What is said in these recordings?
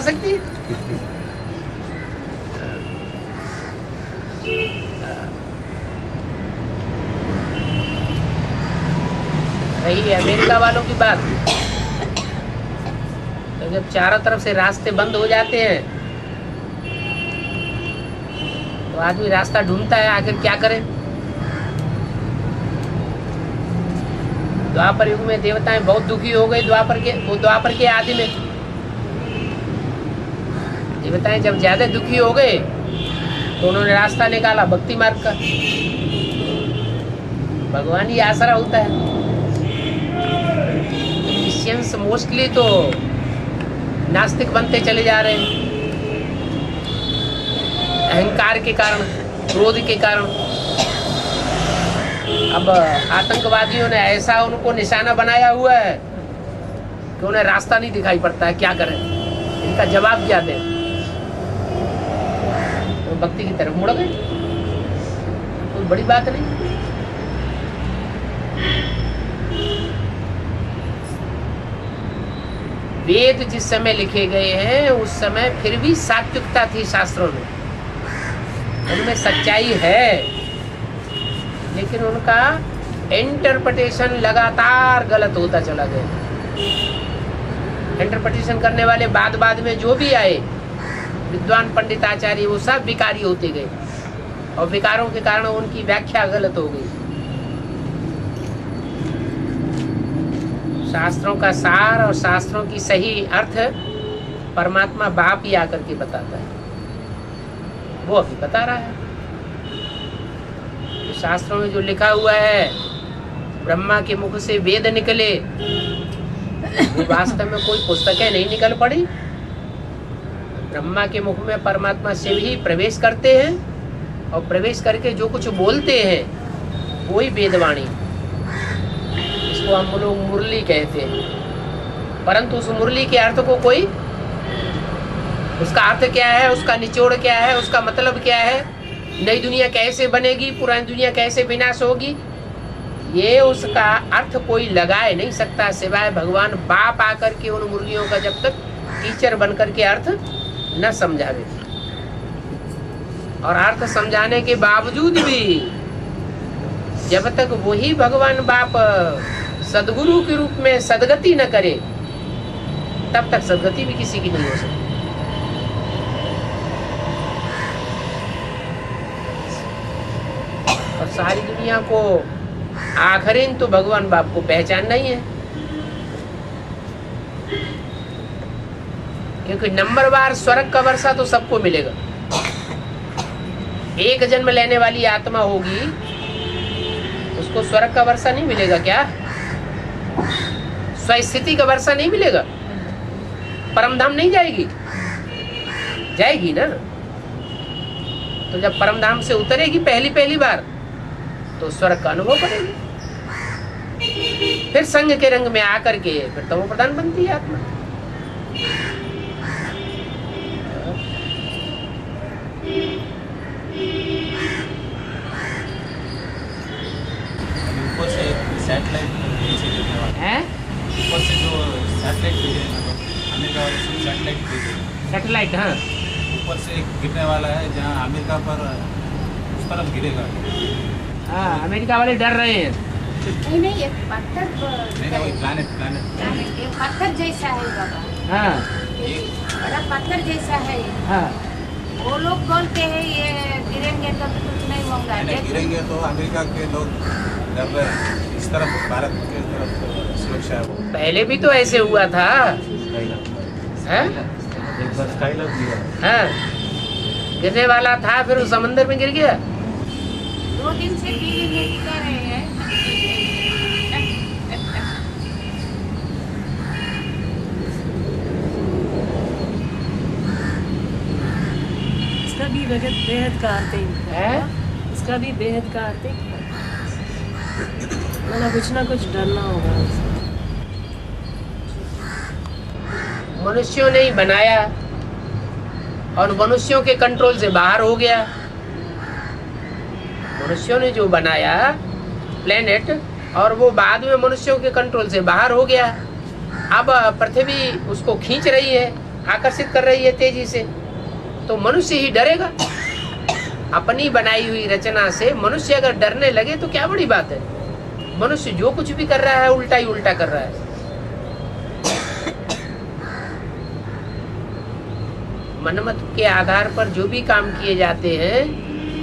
सकती है। रही अमेरिका वालों की बात, तो जब चारों तरफ से रास्ते बंद हो जाते हैं तो आदमी रास्ता ढूंढता है, आखिर क्या करे। द्वापर युग में देवताएं बहुत दुखी हो गए। द्वापर के आदि में देवताएं जब ज्यादा दुखी हो गए तो उन्होंने रास्ता निकाला भक्ति मार्ग का। भगवान ही आसरा होता है। क्रिश्चियंस मोस्टली तो नास्तिक बनते चले जा रहे हैं, अहंकार के कारण, क्रोध के कारण। अब आतंकवादियों ने ऐसा उनको निशाना बनाया हुआ है कि उन्हें रास्ता नहीं दिखाई पड़ता है, क्या करें, इनका जवाब क्या दें। वो भक्ति की तरफ मुड़ गए, कोई बड़ी बात नहीं। वेद जिस समय लिखे गए हैं उस समय फिर भी सात्विकता थी शास्त्रों में, उनमें सच्चाई है, लेकिन उनका इंटरप्रिटेशन लगातार गलत होता चला गया। इंटरप्रिटेशन करने वाले बाद में जो भी आए विद्वान पंडित आचार्य, वो सब विकारी होते गए और विकारों के कारण उनकी व्याख्या गलत हो गई। शास्त्रों का सार और शास्त्रों की सही अर्थ परमात्मा बाप ही आकर के बताता है, वो अभी बता रहा है। तो शास्त्रों में जो लिखा हुआ है ब्रह्मा के मुख से वेद निकले, वो वास्तव में कोई पुस्तकें नहीं निकल पड़ी। ब्रह्मा के मुख में परमात्मा शिव ही प्रवेश करते हैं और प्रवेश करके जो कुछ बोलते हैं वही वेदवाणी। इसको हम लोग मुरली कहते हैं, परंतु उस मुरली के अर्थ को कोई, उसका अर्थ क्या है, उसका निचोड़ क्या है, उसका मतलब क्या है, नई दुनिया कैसे बनेगी, पुरानी दुनिया कैसे विनाश होगी, ये उसका अर्थ कोई लगाए नहीं सकता सिवाय भगवान बाप आकर के उन मुरलियों का जब तक टीचर बनकर के अर्थ न समझावे। और अर्थ समझाने के बावजूद भी जब तक वही भगवान बाप सदगुरु के रूप में सदगति न करे तब तक सदगति भी किसी की नहीं हो सकती। और सारी दुनिया को आखिरीन तो भगवान बाप को पहचानना ही है, क्योंकि नंबरवार स्वर्ग का वर्षा तो सबको मिलेगा। एक जन्म लेने वाली आत्मा होगी उसको स्वर्ग का वर्षा नहीं मिलेगा क्या? स्वस्थिति का वर्षा नहीं मिलेगा? परमधाम नहीं जाएगी? जाएगी ना। तो जब परमधाम से उतरेगी पहली बार तो स्वर्ग का अनुभव करेगी, फिर संग के रंग में आकर के फिर तमो प्रधान बनती है आत्मा। ऊपर से सैटेलाइट नीचे गिरने वाला है, ऊपर से जो सैटेलाइट भेजे अमेरिका वाले सब सैटेलाइट भेजे, सैटेलाइट, हाँ, ऊपर से एक गिरने वाला है जहाँ अमेरिका पर उस पर अब गिरेगा। हाँ, अमेरिका वाले डर रहे हैं। नहीं, ये पत्थर नहीं, वही प्लैनेट ये पत्थर जैसा है बाबा। हाँ, ये बड़ा पत्थर जैसा है। हाँ, वो लोग बोलते हैं ये गिरेंगे तो कुछ नहीं होगा। गिरेंगे तो अमेरिका के लोग डर रहे हैं, इस तरफ भारत के तरफ सुरक्षा है। पहले भी तो ऐसे हुआ था। हाँ? एक बार स्काईलैब दिया, हाँ, गिरने वाला था, फिर उस समंदर में गिर गया। 2 दिन से टीवी में दिखा रहे हैं। इसका भी बेहद का अर्थ है? इसका भी बेहद का अर्थ है, मतलब कुछ ना कुछ डरना होगा। मनुष्यों ने ही बनाया और मनुष्यों के कंट्रोल से बाहर हो गया। मनुष्यों ने जो बनाया प्लेनेट, और वो बाद में मनुष्यों के कंट्रोल से बाहर हो गया। अब पृथ्वी उसको खींच रही है, आकर्षित कर रही है तेजी से, तो मनुष्य ही डरेगा। अपनी बनाई हुई रचना से मनुष्य अगर डरने लगे तो क्या बड़ी बात है। मनुष्य जो कुछ भी कर रहा है उल्टा ही उल्टा कर रहा है। मनमत के आधार पर जो भी काम किए जाते हैं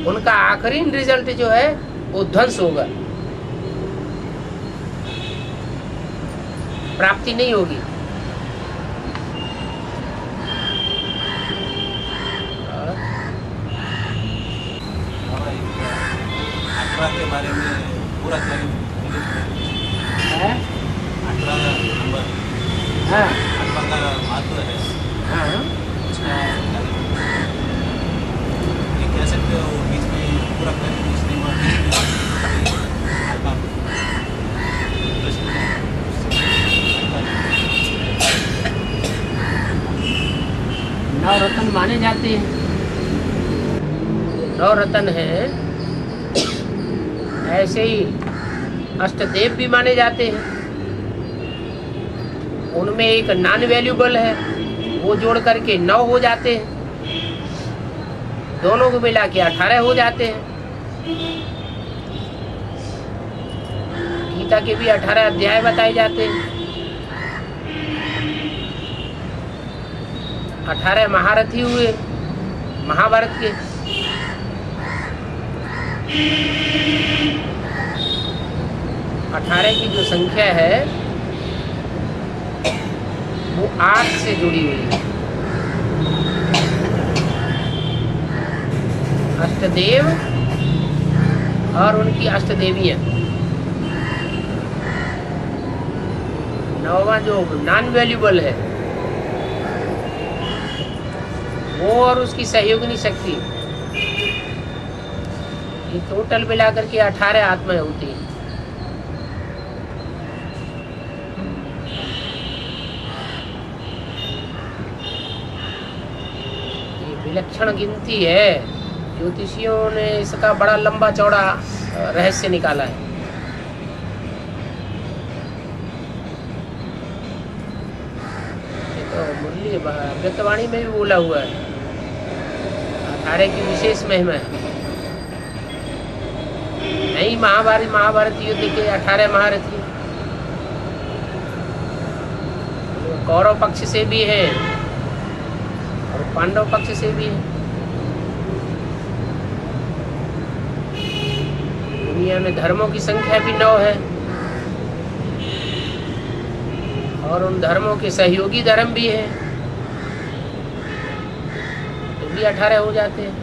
उनका आखिरी रिजल्ट जो है वो ध्वंस होगा, प्राप्ति नहीं होगी। अठारह के बारे में पूरा है? 18 नंबर हाँ, 18 का महत्व है। हाँ, ये कह सकते हो बीच में पूरा कर बीच में आत्मा नवरत्न माने जाते हैं। नवरत्न है, ऐसे ही अष्टदेव भी माने जाते हैं। उनमें एक नॉन वैल्यूबल है, वो जोड़ करके 9 हो जाते हैं, दोनों को मिला के 18 हो जाते हैं। गीता के भी 18 अध्याय बताए जाते हैं। 18 महारथी हुए महाभारत के। अठारह की जो संख्या है वो 8 से जुड़ी हुई है। अष्टदेव और उनकी अष्टदेवियां। 9वां जो नॉन वैल्यूबल है वो और उसकी सहयोगिनी शक्ति, ये टोटल मिलाकर के 18 आत्माएं होती हैं। ये विलक्षण गिनती है। ज्योतिषियों ने इसका बड़ा लंबा चौड़ा रहस्य निकाला है। ये तो मुरली अव्यक्तवाणी में भी बोला हुआ है। 18 की विशेष महिमा है। नहीं, महाभारत युद्ध के 18 महारथी कौरव पक्ष से भी है और पांडव पक्ष से भी है। दुनिया में धर्मों की संख्या भी 9 है और उन धर्मों के सहयोगी धर्म भी है, तो भी 18 हो जाते हैं।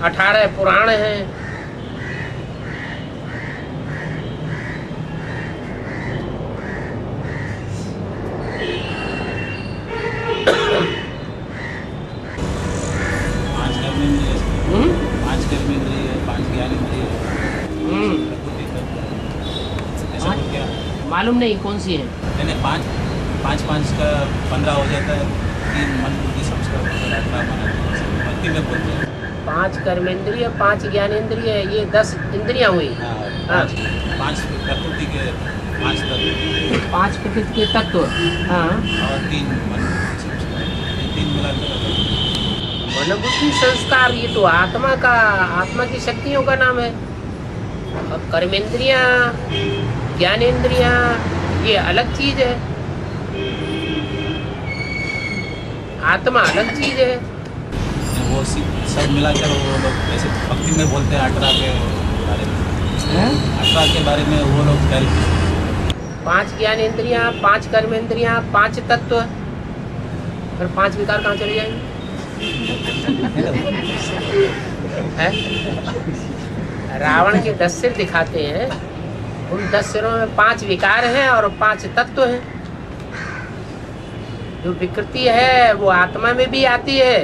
18 पुराण हैं। पांच कर्मेंद्रिय, 5 ज्ञानेंद्रिय, प्रकृति तत्व, ऐसा कुछ क्या? मालूम नहीं कौन सी है। मैंने 5 का 15 हो जाता है। 3 मन बुद्धि संस्कार 18 में बोलते हैं। 5 कर्मेंद्रिय, 5 ज्ञानेंद्रिय, ये 10 इंद्रियां हुई। हाँ, 5 प्रकृति के 5 तत्व, 5 प्रकृति के तत्व। हाँ, और 3 मन बुद्धि संस्कार, 3 मिलाकर मन बुद्धि संस्कार, ये तो आत्मा की शक्तियों का नाम है। और कर्मेंद्रियां, ज्ञानेंद्रियां, ये अलग चीज है। आत्मा अलग चीज है। वो सब मिलाकर वो लोग ऐसे भक्ति में बोलते हैं 18 के बारे में। 18 के बारे में वो लोग कह 5 ज्ञानेंद्रियां, 5 कर्मेंद्रियां, 5 तत्व, फिर 5 विकार कहाँ चले जाएंगे? है? रावण के 10 सिर दिखाते हैं। उन 10 सिरों में 5 विकार हैं और 5 तत्व हैं। जो विकृति है वो आत्मा में भी आती है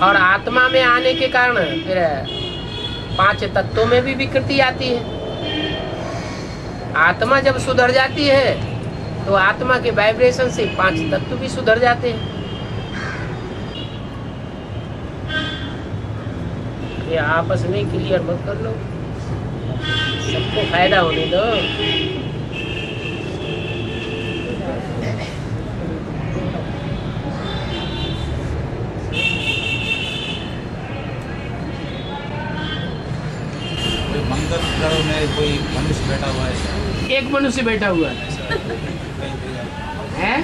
और आत्मा में आने के कारण फिर 5 तत्वों में भी विकृति आती है। आत्मा जब सुधर जाती है तो आत्मा के वाइब्रेशन से 5 तत्व भी सुधर जाते हैं। ये आपस में क्लियर मत कर लो, सबको फायदा होने दो। है कोई मनुष्य बैठा हुआ है, एक मनुष्य बैठा हुआ है ऐसा कहीं देखा हैं?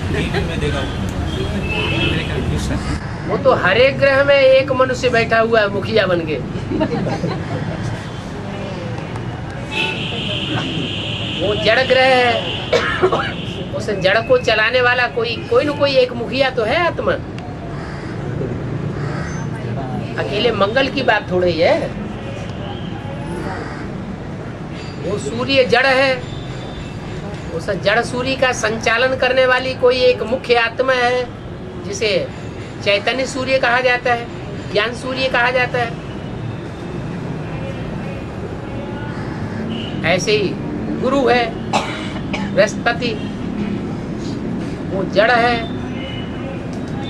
टीवी में देखा हुआ। वो तो हर एक ग्रह में एक मनुष्य बैठा हुआ है मुखिया बन के। वो जड़ ग्रह है, उस जड़ को चलाने वाला कोई न कोई एक मुखिया तो है आत्मा। अकेले मंगल की बात थोड़ी है। वो सूर्य जड़ है, उस जड़ सूर्य का संचालन करने वाली कोई एक मुख्य आत्मा है, जिसे चैतन्य सूर्य कहा जाता है, ज्ञान सूर्य कहा जाता है। ऐसे ही गुरु है बृहस्पति, वो जड़ है,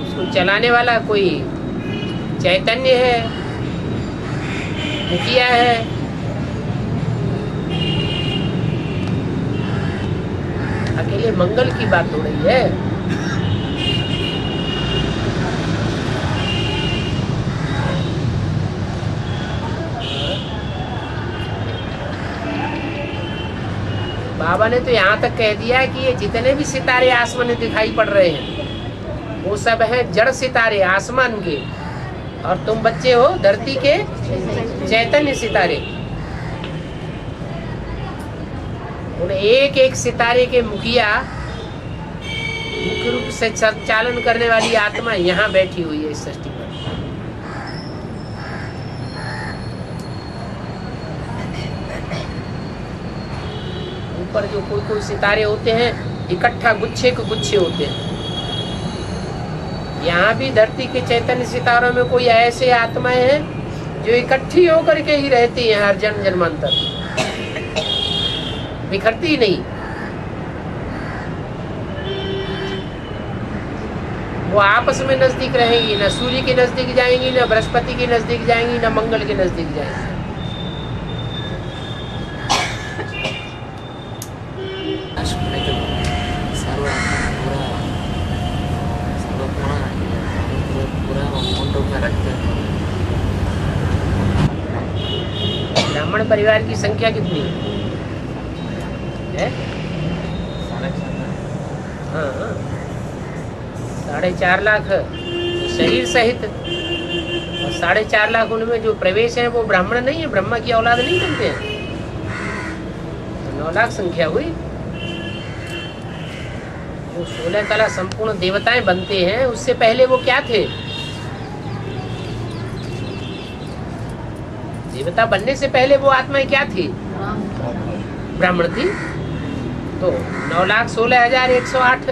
उसको चलाने वाला कोई चैतन्य है, मुखिया है। अकेले मंगल की बात हो रही है। बाबा ने तो यहाँ तक कह दिया कि ये जितने भी सितारे आसमान में दिखाई पड़ रहे हैं वो सब हैं जड़ सितारे आसमान के, और तुम बच्चे हो धरती के चैतन्य सितारे। उन एक एक सितारे के मुखिया, मुख्य रूप से संचालन करने वाली आत्मा यहाँ बैठी हुई है इस सृष्टि पर। ऊपर जो कोई कोई सितारे होते हैं इकट्ठा गुच्छे के गुच्छे होते हैं। यहाँ भी धरती के चैतन्य सितारों में कोई ऐसे आत्माएं हैं जो इकट्ठी होकर के ही रहती हैं हर जन्म जन्मांतर, बिखरती नहीं। वो आपस में नजदीक रहेंगी, न सूर्य के नजदीक जाएंगी, न बृहस्पति के नजदीक जाएंगी, न मंगल के नजदीक जाएंगी। ब्राह्मण परिवार की संख्या कितनी है? हाँ, 4.5 लाख शरीर सहित, और 4.5 लाख उनमें जो प्रवेश है वो ब्राह्मण नहीं है, ब्रह्मा की औलाद नहीं बनते हैं। तो 9 लाख संख्या हुई। जो 16 कला संपूर्ण देवताएं बनते हैं उससे पहले वो क्या थे? देवता बनने से पहले वो आत्माएं क्या थी? ब्राह्मण थी। तो 9,16,108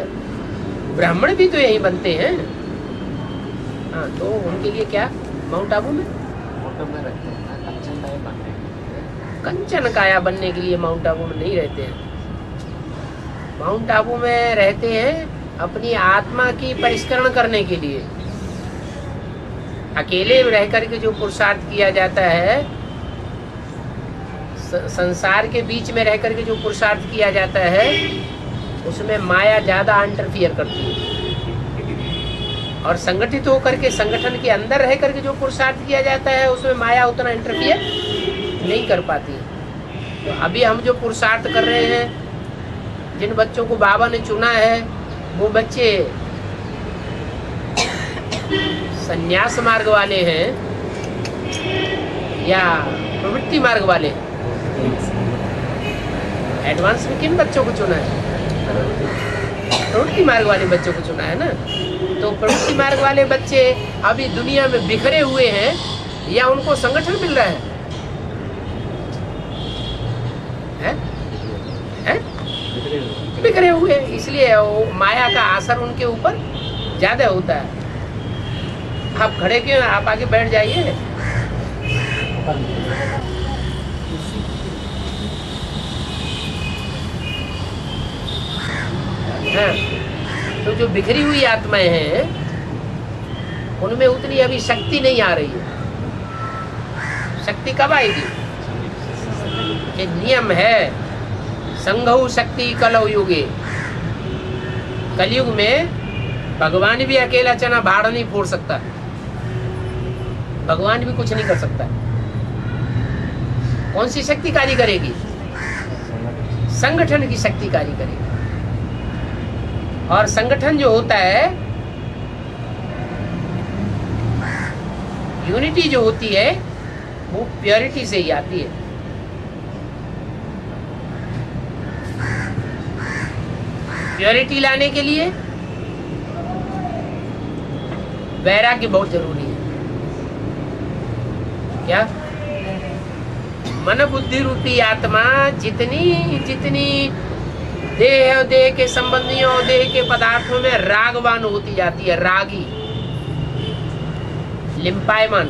ब्राह्मण भी तो यही बनते हैं। हाँ, तो उनके लिए क्या माउंट आबू में कंचन काया बनने के लिए माउंट आबू में नहीं रहते हैं। माउंट आबू में रहते हैं अपनी आत्मा की परिष्करण करने के लिए। अकेले रह करके जो पुरुषार्थ किया जाता है, संसार के बीच में रह करके जो पुरुषार्थ किया जाता है उसमें माया ज्यादा इंटरफियर करती है, और संगठित होकर के संगठन के अंदर रह करके जो पुरुषार्थ किया जाता है उसमें माया उतना इंटरफियर नहीं कर पाती। तो अभी हम जो पुरुषार्थ कर रहे हैं, जिन बच्चों को बाबा ने चुना है, वो बच्चे संन्यास मार्ग वाले हैं या प्रवृत्ति मार्ग वाले हैं? एडवांस में किन बच्चों को चुना है? प्रवृत्ति मार्ग वाले बच्चों को चुना है ना। तो प्रवृत्ति मार्ग वाले बच्चे अभी दुनिया में बिखरे हुए हैं या उनको संगठन मिल रहा है? बिखरे हुए, इसलिए माया का असर उनके ऊपर ज्यादा होता है। आप खड़े क्यों? आप आगे बैठ जाइए। हाँ, तो जो बिखरी हुई आत्माएं हैं उनमें उतनी अभी शक्ति नहीं आ रही है। शक्ति कब आएगी? एक नियम है, संघौ शक्ति कलौ युगे। कलयुग में भगवान भी अकेला चना भाड़ नहीं फोड़ सकता, भगवान भी कुछ नहीं कर सकता। कौन सी शक्ति कार्य करेगी? संगठन की शक्ति कार्य करेगी। और संगठन जो होता है, यूनिटी जो होती है, वो प्योरिटी से ही आती है। प्योरिटी लाने के लिए वैराग्य बहुत जरूरी है। क्या? मन बुद्धि रूपी आत्मा जितनी जितनी देह और देह के संबंधियों और देह के पदार्थों में रागवान होती जाती है, रागी, लिम्पायमान,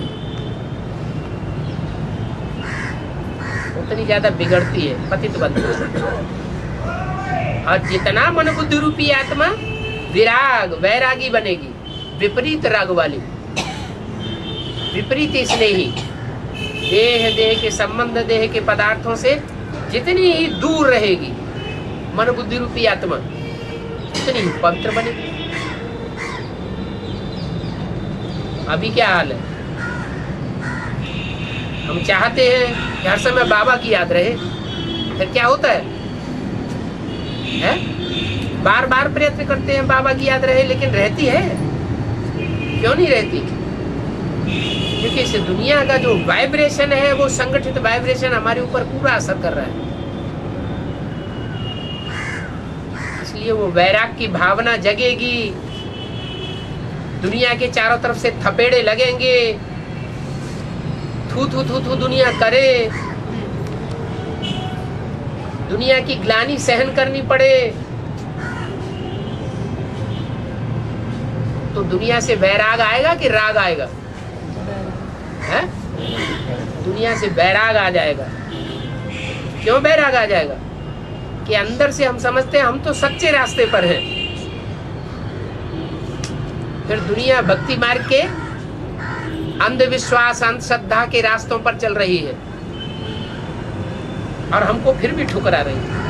उतनी ज्यादा बिगड़ती है, पतित बनती है। और जितना मन बुद्धि रूपी आत्मा विराग, वैरागी बनेगी, विपरीत राग वाली, विपरीत स्नेही, देह देह के संबंध, देह के पदार्थों से जितनी ही दूर रहेगी मन बुद्धि रूपी आत्मा, उतनी ही पवित्र बनेगी। अभी क्या हाल है? हम चाहते हैं कि हर समय बाबा की याद रहे, फिर क्या होता है? बार बार प्रयत्न करते हैं बाबा की याद रहे, लेकिन रहती है? क्यों नहीं रहती? क्योंकि इस दुनिया का जो वाइब्रेशन है, वो संगठित वाइब्रेशन हमारे ऊपर पूरा असर कर रहा है। इसलिए वो वैराग की भावना जगेगी, दुनिया के चारों तरफ से थपेड़े लगेंगे, थू थू थू थू दुनिया करे, दुनिया की ग्लानि सहन करनी पड़े, तो दुनिया से वैराग आएगा कि राग आएगा? है? दुनिया से वैराग आ जाएगा। क्यों वैराग आ जाएगा? कि अंदर से हम समझते हैं हम तो सच्चे रास्ते पर हैं, फिर दुनिया भक्ति मार्ग के अंधविश्वास, अंधश्रद्धा के रास्तों पर चल रही है और हमको फिर भी ठुकरा रही है।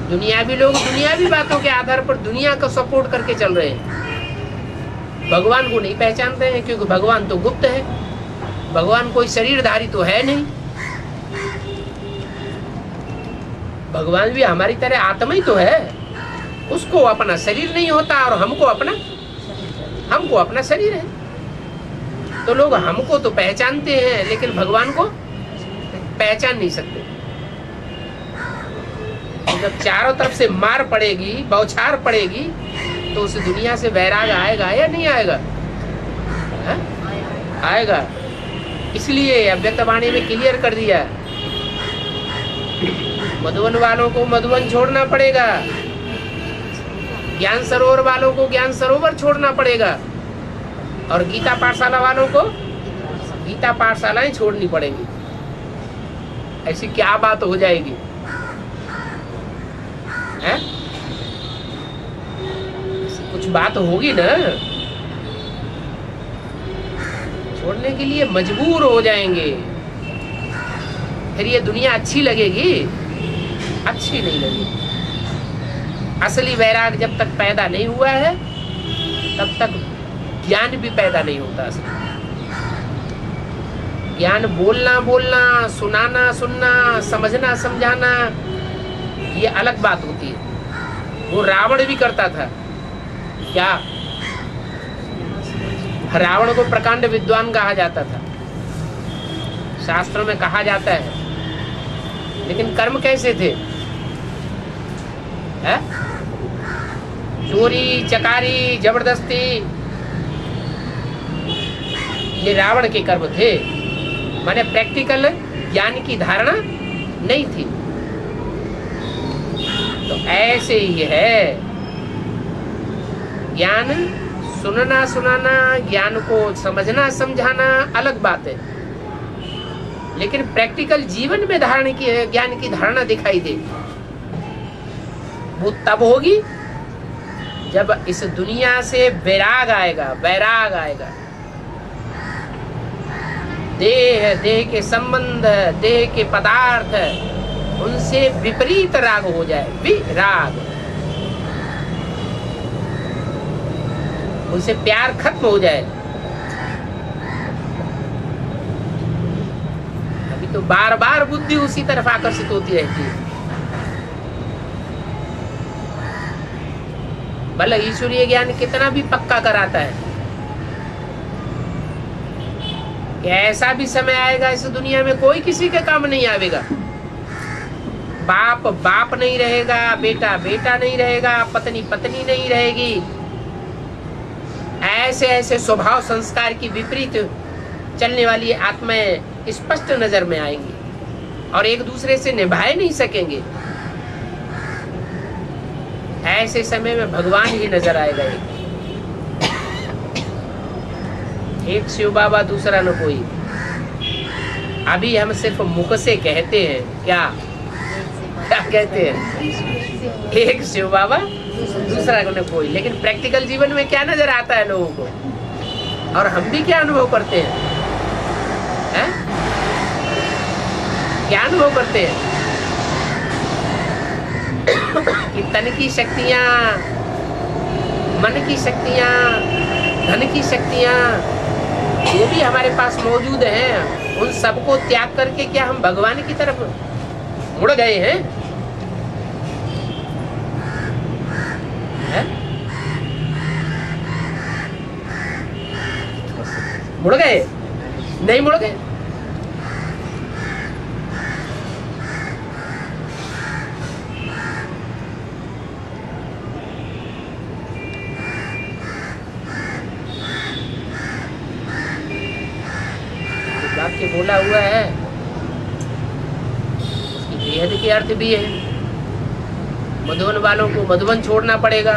दुनियावी लोग दुनियावी बातों के आधार पर दुनिया को सपोर्ट करके चल रहे हैं, भगवान को नहीं पहचानते हैं, क्योंकि भगवान तो गुप्त है, भगवान कोई शरीरधारी तो है नहीं, भगवान भी हमारी तरह आत्मा ही तो है, उसको अपना शरीर नहीं होता और हमको अपना शरीर है। तो लोग हमको तो पहचानते हैं, लेकिन भगवान को पहचान नहीं सकते। जब चारों तरफ से मार पड़ेगी, बौछार पड़ेगी, तो उस दुनिया से वैराग आएगा या नहीं आएगा? है? आएगा। इसलिए अव्यक्तवाणी में क्लियर कर दिया, मधुवन वालों को मधुवन छोड़ना पड़ेगा, ज्ञान सरोवर वालों को ज्ञान सरोवर छोड़ना पड़ेगा, और गीता पाठशाला वालों को गीता पाठशालाएं छोड़नी पड़ेंगी। ऐसी क्या बात हो जाएगी? है? कुछ बात होगी ना, छोड़ने के लिए मजबूर हो जाएंगे। फिर ये दुनिया अच्छी लगेगी? अच्छी नहीं लगेगी। असली वैराग जब तक पैदा नहीं हुआ है, तब तक ज्ञान भी पैदा नहीं होता। असली ज्ञान बोलना बोलना, सुनाना सुनना, समझना समझाना, ये अलग बात होती है। वो रावण भी करता था। क्या? रावण को प्रकांड विद्वान कहा जाता था, शास्त्रों में कहा जाता है, लेकिन कर्म कैसे थे? है? चोरी चकारी जबरदस्ती, ये रावण के कर्म थे। माने प्रैक्टिकल ज्ञान की धारणा नहीं थी। तो ऐसे ही है, ज्ञान सुनना सुनाना, ज्ञान को समझना समझाना अलग बात है, लेकिन प्रैक्टिकल जीवन में धारण की ज्ञान की धारणा दिखाई दे, वो तब होगी जब इस दुनिया से वैराग आएगा। वैराग आएगा, देह देह के संबंध, देह के पदार्थ, उनसे विपरीत राग हो जाए, विराग, उनसे प्यार खत्म हो जाए, तो बार बार बुद्धि उसी तरफ आकर्षित होती रहती है। भले ईश्वरीय ज्ञान कितना भी पक्का कराता है, कि ऐसा भी समय आएगा इस दुनिया में कोई किसी के काम नहीं आवेगा। बाप बाप नहीं रहेगा, बेटा बेटा नहीं रहेगा, पत्नी पत्नी नहीं रहेगी। ऐसे ऐसे स्वभाव संस्कार की विपरीत चलने वाली आत्माएं स्पष्ट नजर में आएंगी और एक दूसरे से निभाए नहीं सकेंगे। ऐसे समय में भगवान ही नजर आएगा। एक शिव बाबा, दूसरा न कोई। अभी हम सिर्फ मुख से कहते हैं, क्या क्या कहते हैं? एक शिव बाबा, दूसरा न कोई। लेकिन प्रैक्टिकल जीवन में क्या नजर आता है लोगों को, और हम भी क्या अनुभव करते हैं? क्या अनुभव करते हैं? कि तन की शक्तियां, मन की शक्तियां, धन की शक्तियां जो भी हमारे पास मौजूद हैं, उन सबको त्याग करके क्या हम भगवान की तरफ मुड़ गए हैं? मुड़ गए? नहीं मुड़ गए। वाक्य बोला हुआ है, उसकी बेहद के अर्थ भी है। मधुवन वालों को मधुवन छोड़ना पड़ेगा।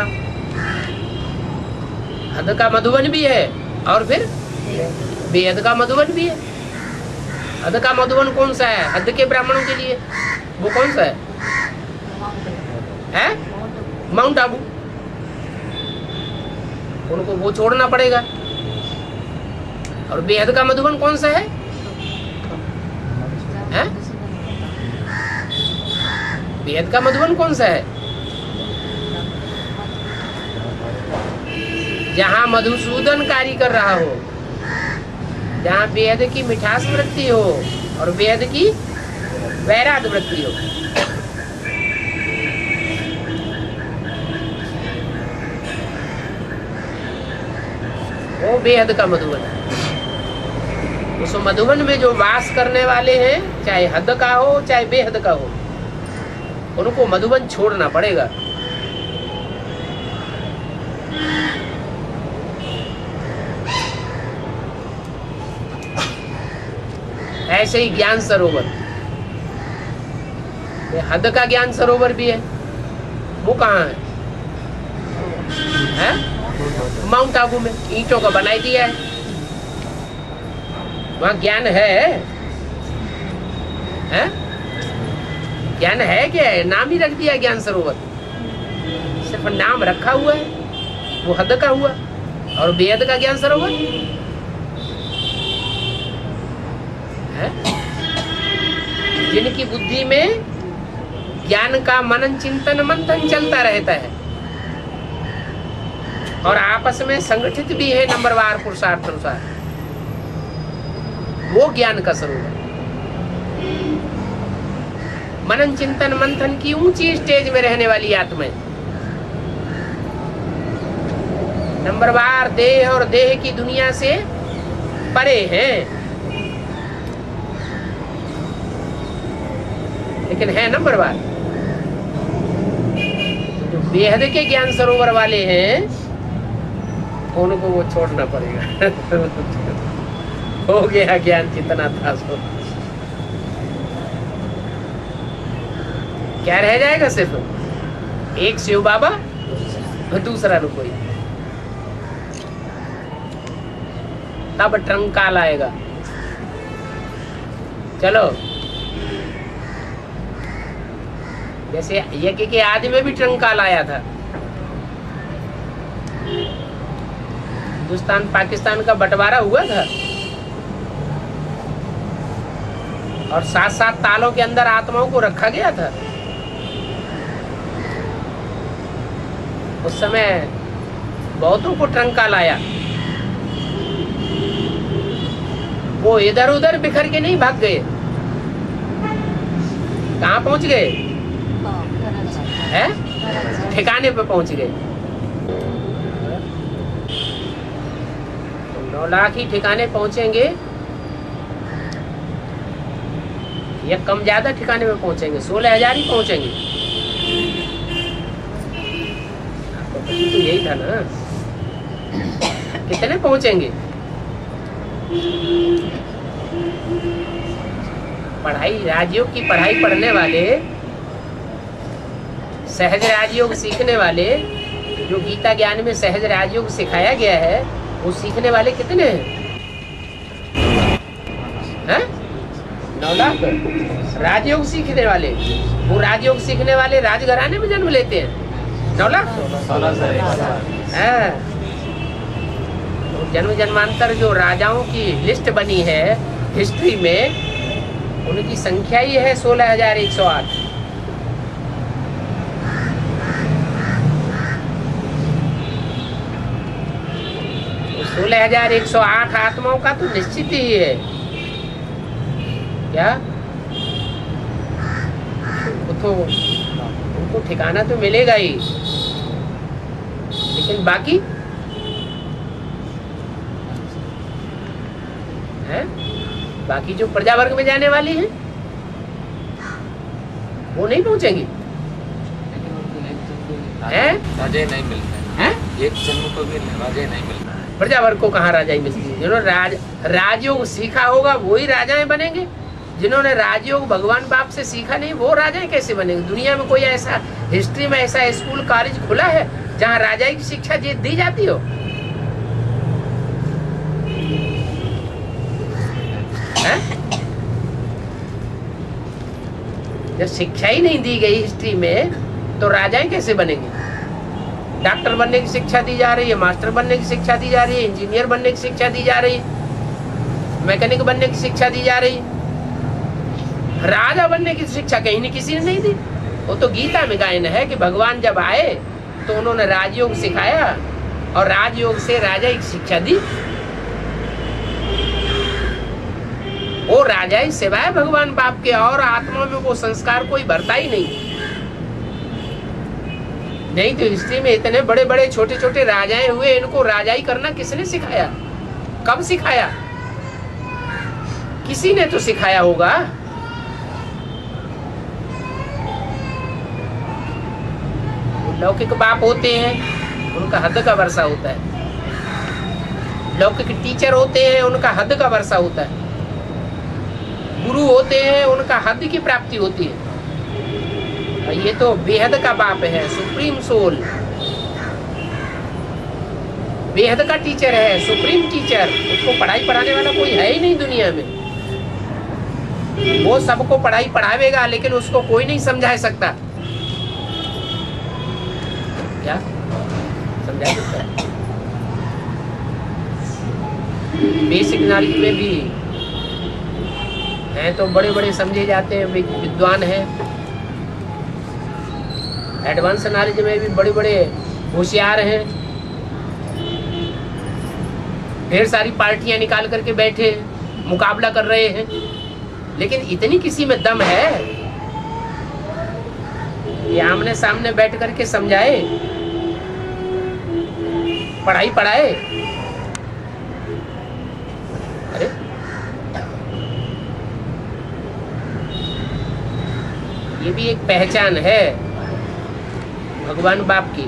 हद का मधुवन भी है और फिर बेहद का मधुवन भी है। हद का मधुवन कौन सा है? हद के ब्राह्मणों के लिए वो कौन सा है? माउंट आबू। उनको वो छोड़ना पड़ेगा। और बेहद का मधुवन कौन सा है? बेहद का मधुवन कौन सा है? जहाँ मधुसूदन कार्य कर रहा हो, जहाँ बेहद की मिठास वृत्ति हो और बेहद की वैराग वृत्ति हो। वो बेहद का मधुवन है। उस मधुवन में जो वास करने वाले हैं, चाहे हद का हो चाहे बेहद का हो, उनको मधुवन छोड़ना पड़ेगा। ऐसे ही ज्ञान सरोवर, हद का ज्ञान सरोवर भी है। वो कहाँ है? माउंट आबू में ईंटों का बनाई दिया है। वहाँ ज्ञान है? ज्ञान है क्या है? नाम ही रख दिया ज्ञान सरोवर, सिर्फ नाम रखा हुआ है। वो हद का हुआ और बेहद का ज्ञान सरोवर है। जिनकी बुद्धि में ज्ञान का मनन चिंतन मंथन चलता रहता है और आपस में संगठित भी है नंबरवार पुरुषार्थ अनुसार, वो ज्ञान का सरोवर। मनन चिंतन मंथन की ऊंची स्टेज में रहने वाली आत्माएं नंबरवार देह और देह की दुनिया से परे हैं, लेकिन है नंबरवार। जो बेहद के ज्ञान सरोवर वाले हैं, उनको वो छोड़ना पड़ेगा। हो गया ज्ञान कितना था सो, क्या रह जाएगा? सिर्फ एक शिव बाबा और दूसरा न कोई। तब ट्रंकाल आएगा। चलो, जैसे यज्ञ के आदि में भी ट्रंकाल आया था। हिंदुस्तान पाकिस्तान का बंटवारा हुआ था और 7-7 तालों के अंदर आत्माओं को रखा गया था। उस समय बहुतों को ट्रंकाल आया। वो इधर उधर बिखर के नहीं भाग गए, कहाँ पहुंच गए हैं? ठिकाने पे पहुंच गए। 9 लाख ही ठिकाने पहुंचेंगे या कम ज्यादा ठिकाने में पहुंचेंगे? 16,000 ही पहुंचेंगे। आपका प्रश्न तो यही था ना, कितने पहुंचेंगे? पढ़ाई, राजयोग की पढ़ाई पढ़ने वाले, सहज राजयोग सीखने वाले, जो गीता ज्ञान में सहज राजयोग सिखाया गया है, वो सीखने वाले कितने हैं? 9 लाख राजयोग सीखने वाले। वो राजयोग सीखने वाले राजघराने में जन्म लेते हैं। 9 लाख हाँ। तो जन्म जन्मांतर जो राजाओं की लिस्ट बनी है हिस्ट्री में, उनकी संख्या ही है 16,108। तो 16,108 आत्माओं का तो निश्चित ही है क्या? उनको ठिकाना तो मिलेगा ही, लेकिन बाकी है, बाकी जो प्रजा वर्ग में जाने वाली हैं वो नहीं पहुंचेंगी। राजा नहीं मिलते हैं? एक जन्म को भी राजा नहीं मिलता। प्रजा वर्ग को कहाँ राजाई मिलती है? जिन्होंने राजयोग सीखा होगा वही राजाएं बनेंगे। जिन्होंने राजयोग भगवान बाप से सीखा नहीं, वो राजाएं कैसे बनेंगे? दुनिया में कोई ऐसा, हिस्ट्री में ऐसा स्कूल कॉलेज खुला है जहाँ राजाई की शिक्षा दी जाती हो? है? जब शिक्षा ही नहीं दी गई हिस्ट्री में, तो राजाएं कैसे बनेंगे? डॉक्टर बनने की शिक्षा दी जा रही है, मास्टर बनने की शिक्षा दी जा रही है, इंजीनियर बनने की शिक्षा दी जा रही है, मैकेनिक बनने की शिक्षा दी जा रही है। राजा बनने की शिक्षा कहीं नहीं किसी ने नहीं दी। वो तो गीता में गायन है कि भगवान जब आए तो उन्होंने राजयोग सिखाया और राजयोग से राजा की शिक्षा दी। वो राजा ही सिवाय भगवान बाप के और आत्मा में वो संस्कार कोई भरता ही नहीं तो हिस्ट्री में इतने बड़े बड़े छोटे छोटे राजाएं हुए, इनको राजाई करना किसने सिखाया? कब सिखाया? किसी ने तो सिखाया होगा। लौकिक बाप होते हैं, उनका हद का वर्षा होता है। लौकिक टीचर होते हैं, उनका हद का वर्षा होता है। गुरु होते हैं, उनका हद की प्राप्ति होती है। और ये तो बेहद का बाप है, सुप्रीम सोल, बेहद का टीचर है, सुप्रीम टीचर। उसको पढ़ाई पढ़ाने वाला कोई है ही नहीं दुनिया में। वो सबको पढ़ाई पढ़ावेगा, लेकिन उसको कोई नहीं समझा सकता। क्या समझा सकता है? बेसिक नॉलेज में भी हैं तो बड़े बड़े समझे जाते हैं, विद्वान हैं। एडवांस नॉलेज में भी बड़े बड़े होशियार हैं। ढेर सारी पार्टियां निकाल करके बैठे मुकाबला कर रहे हैं, लेकिन इतनी किसी में दम है कि आमने सामने बैठ करके समझाए, पढ़ाई पढ़ाए। अरे ये भी एक पहचान है भगवान बाप की।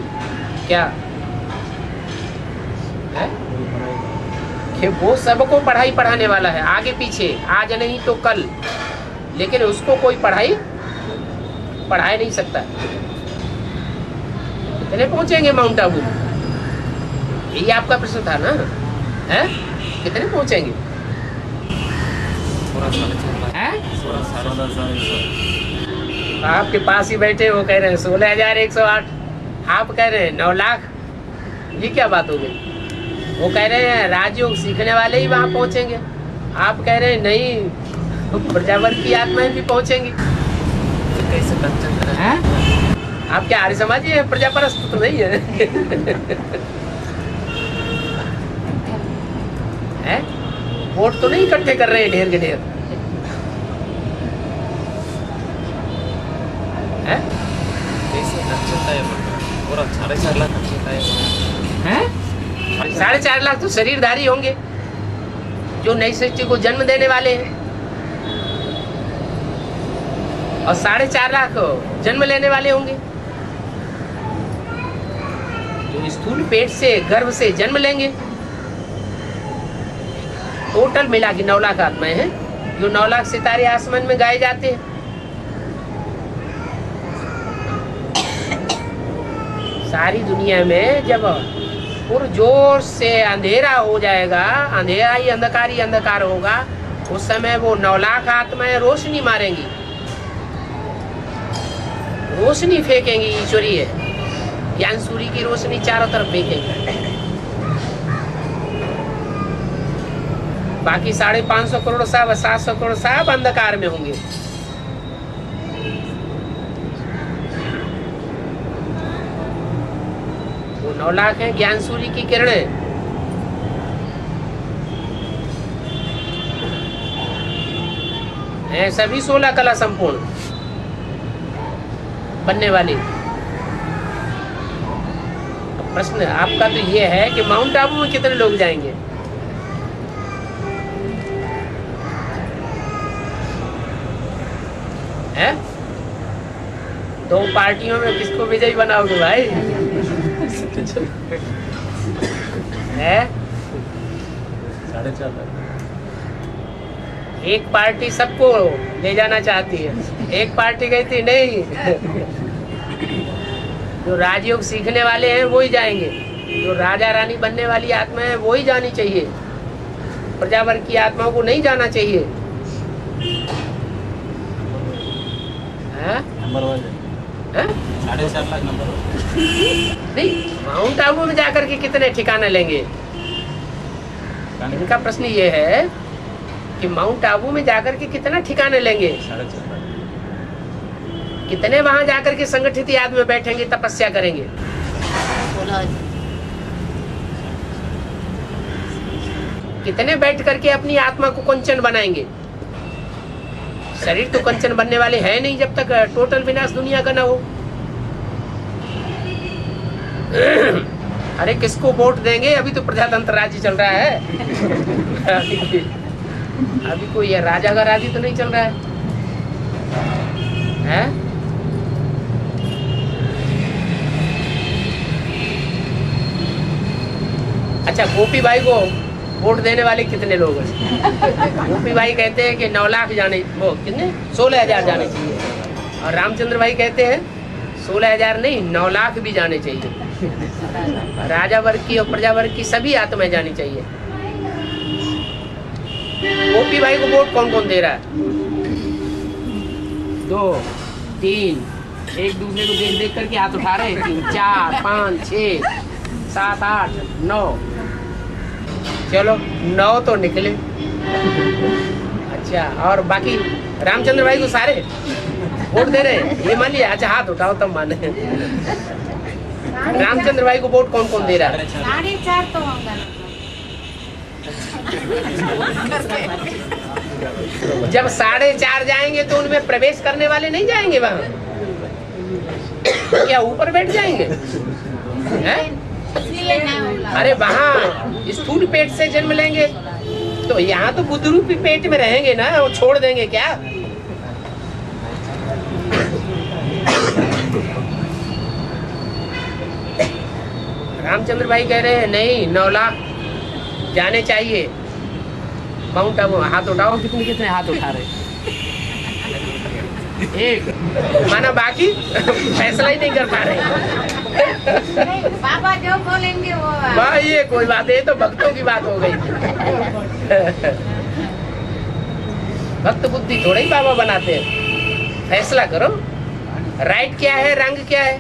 क्या है कि वो सबको पढ़ाई पढ़ाने वाला है, आगे पीछे, आज नहीं तो कल, लेकिन उसको कोई पढ़ाई पढ़ा नहीं सकता। कितने पहुंचेंगे माउंट आबू? यही आपका प्रश्न था ना? है कितने पहुंचेंगे? आपके पास ही बैठे वो कह रहे हैं 16,108, आप कह रहे हैं 9 लाख। ये क्या बात हो गई? वो कह रहे हैं राजयोग सीखने वाले ही वहां पहुंचेंगे, आप कह रहे हैं नहीं, प्रजावर्ग की आत्माएं भी पहुंचेंगी। कैसे कंचन है? आप क्या आर्य समाजी है? प्रजापरस्त तो नहीं है? है? वोट तो नहीं इकट्ठे कर रहे हैं ढेर के ढेर। हैं? कैसे खर्च होता है पूरा 4.5 लाख खर्च होता है। हैं? 4.5 लाख तो शरीरधारी होंगे जो नई सृष्टि को जन्म देने वाले हैं, और 4.5 लाख जन्म लेने वाले होंगे जो स्थूल पेट से गर्भ से जन्म लेंगे। टोटल मिला के 9 लाख आत्माएं हैं, जो 9 लाख सितारे आसमान में गाए जाते हैं। सारी दुनिया में जब पुरजोर से अंधेरा हो जाएगा, अंधेरा ही अंधकार होगा, उस समय वो 9 लाख आत्माएं रोशनी मारेंगी, रोशनी फेंकेंगी, ईश्वरीय ज्ञान सूर्य की रोशनी चारों तरफ फेंकेंगी। बाकी 550 करोड़ साहब, 700 करोड़ साहब अंधकार में होंगे। वो 9 लाख है ज्ञान सूर्य की किरणें। है सभी 16 कला संपूर्ण बनने वाले। प्रश्न आपका तो ये है कि माउंट आबू में कितने लोग जाएंगे? है 2 पार्टियों में किसको विजयी बनाओगे भाई? है 4.5 लाख। एक पार्टी सबको ले जाना चाहती है, एक पार्टी कहती नहीं जो राजयोग सीखने वाले हैं वो ही जाएंगे, जो राजा रानी बनने वाली आत्मा है वो ही जानी चाहिए, प्रजावर्ग की आत्माओं को नहीं जाना चाहिए। नंबर वन है? 4.5 लाख नंबर वन। नहीं, माउंट आबू में जाकर के कितने ठिकाने लेंगे? इनका प्रश्न ये है कि माउंट आबू में जाकर के कितना ठिकाने लेंगे? 4.5 लाख। कितने वहां जाकर के संगठित याद में बैठेंगे, तपस्या करेंगे? कितने बैठ करके अपनी आत्मा को कंचन बनाएंगे? शरीर तो कंचन बनने वाले हैं नहीं जब तक टोटल विनाश दुनिया का ना हो। अरे किसको वोट देंगे? अभी तो प्रजातंत्र राज्य चल रहा है। अभी कोई ये राजा का राज्य तो नहीं चल रहा है? अच्छा, गोपी भाई को वोट देने वाले कितने लोग हैं? गोपी भाई कहते हैं कि 9 लाख जाने, वो कितने 16,000 जाने चाहिए, और रामचंद्र भाई कहते हैं 16,000 नहीं 9 लाख भी जाने चाहिए। राजा वर्ग की और प्रजा वर्ग की सभी आत्माएं जानी चाहिए। गोपी भाई को वोट कौन कौन दे रहा है? 2 3, एक दूसरे को देख देख करके हाथ उठा रहे हैं। 3 4 5 6 7 8 9, चलो 9 तो निकले। अच्छा, और बाकी रामचंद्र भाई को सारे वोट दे रहे हैं, ये मान लिया? अच्छा, हाथ उठाओ तब माने। रामचंद्र भाई को वोट कौन कौन दे रहा है? 4.5 तो होगा। जब 4.5 जाएंगे तो उनमें प्रवेश करने वाले नहीं जाएंगे वहां, क्या ऊपर बैठ जाएंगे? हैं? अरे वहाँ स्थूल पेट से जन्म लेंगे तो यहाँ तो बुद्ध रूपी पेट में रहेंगे ना, वो छोड़ देंगे क्या? रामचंद्र भाई कह रहे हैं नहीं 9 लाख जाने चाहिए माउंट आबू। हाथ उठाओ, कितने कितने हाथ उठा रहे? एक माना, बाकी फैसला ही नहीं कर पा रहे। बाबा जो बोलेंगे वो। भाई ये कोई बात है, तो भक्तों की बात हो गई। भक्त बुद्धि थोड़े ही बाबा बनाते हैं, फैसला करो राइट क्या है, रंग क्या है।